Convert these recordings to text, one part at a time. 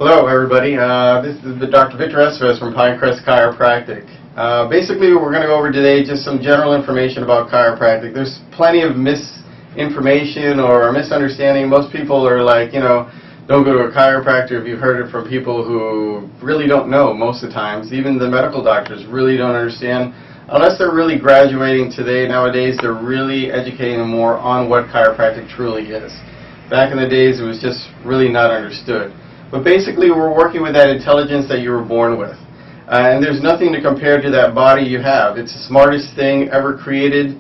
Hello everybody, this is the Dr. from Pinecrest Chiropractic. Basically we're going to go over today just some general information about chiropractic. There's plenty of misinformation or misunderstanding. Most people are like, don't go to a chiropractor if you've heard it from people who really don't know most of the times. Even the medical doctors really don't understand. Unless they're really graduating nowadays they're really educating them more on what chiropractic truly is. Back in the days it was just really not understood. But basically we're working with that intelligence that you were born with. And there's nothing to compare to that body you have. It's the smartest thing ever created.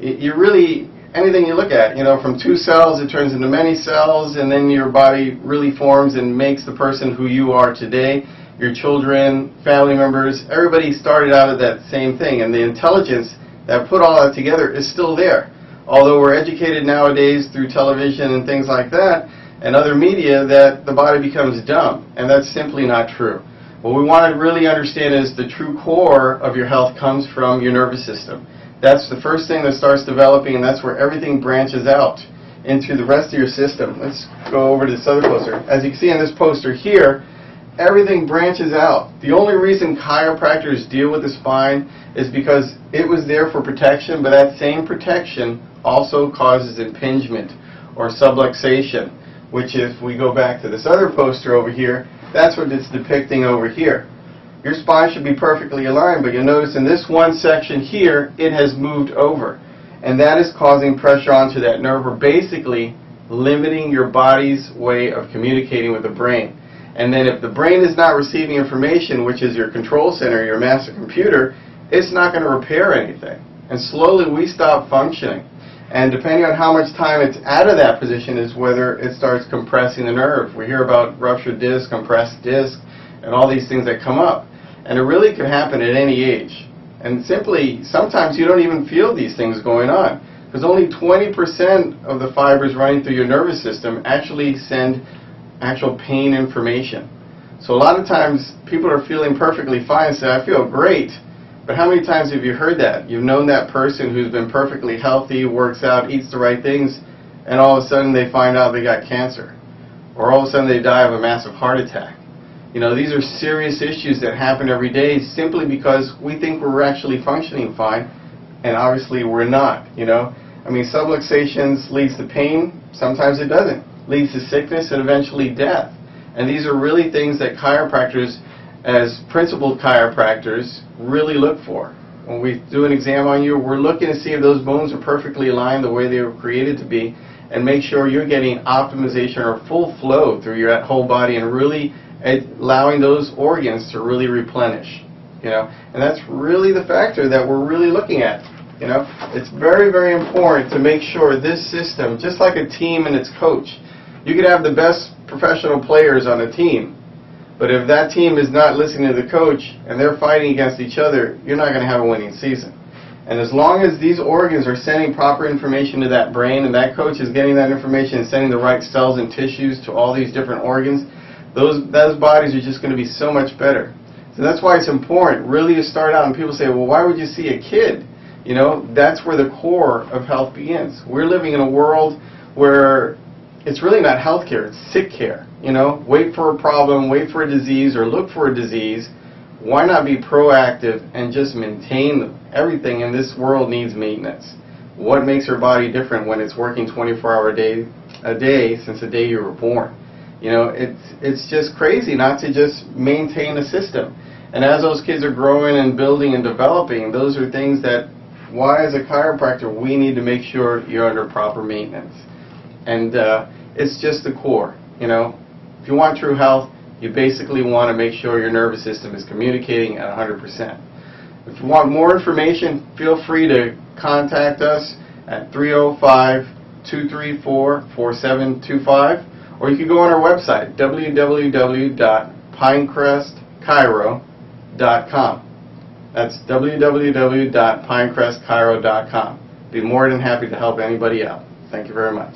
Anything you look at, from 2 cells it turns into many cells, and then your body really forms and makes the person who you are today. Your children, family members, everybody started out of that same thing. And the intelligence that put all that together is still there. Although we're educated nowadays through television and things like that, and other media, that the body becomes dumb, and that's simply not true. What we want to really understand is the true core of your health comes from your nervous system. That's the first thing that starts developing, and that's where everything branches out into the rest of your system. Let's go over to this other poster. As you can see in this poster here, everything branches out. The only reason chiropractors deal with the spine is because it was there for protection, but that same protection also causes impingement or subluxation, which if we go back to this other poster over here, that's what it's depicting over here. Your spine should be perfectly aligned, but you'll notice in this one section here, it has moved over. And that is causing pressure onto that nerve, or basically limiting your body's way of communicating with the brain. And then if the brain is not receiving information, which is your control center, your master computer, it's not going to repair anything. And slowly we stop functioning. And depending on how much time it's out of that position is whether it starts compressing the nerve. We hear about ruptured disc, compressed disc, and all these things that come up. And it really could happen at any age. And simply, sometimes you don't even feel these things going on, because only 20% of the fibers running through your nervous system actually send actual pain information. So a lot of times people are feeling perfectly fine and say, I feel great. But how many times have you heard that? You've known that person who's been perfectly healthy, works out, eats the right things, and all of a sudden they find out they got cancer. Or all of a sudden they die of a massive heart attack. These are serious issues that happen every day simply because we think we're actually functioning fine, and obviously we're not. Subluxations leads to pain, sometimes it doesn't. Leads to sickness and eventually death. And these are really things that chiropractors, as principled chiropractors, really look for. When we do an exam on you, we're looking to see if those bones are perfectly aligned the way they were created to be, and make sure you're getting optimization or full flow through your whole body and really allowing those organs to really replenish. And that's really the factor that we're really looking at. It's very, very important to make sure this system, just like a team and its coach, you could have the best professional players on a team, but if that team is not listening to the coach and they're fighting against each other, you're not going to have a winning season. And as long as these organs are sending proper information to that brain, and that coach is getting that information and sending the right cells and tissues to all these different organs, those bodies are just going to be so much better. So that's why it's important really to start out. And people say, well, why would you see a kid? That's where the core of health begins. We're living in a world where it's really not health care, it's sick care. Wait for a problem, wait for a disease, or look for a disease. Why not be proactive and just maintain them? Everything in this world needs maintenance. What makes your body different when it's working 24 hours a day since the day you were born? It's just crazy not to just maintain a system. And as those kids are growing and building and developing, those are things that, why as a chiropractor, we need to make sure you're under proper maintenance. And it's just the core. If you want true health, you basically want to make sure your nervous system is communicating at 100%. If you want more information, feel free to contact us at 305-234-4725, or you can go on our website, www.pinecrestchiro.com. That's www.pinecrestchiro.com. Be more than happy to help anybody out. Thank you very much.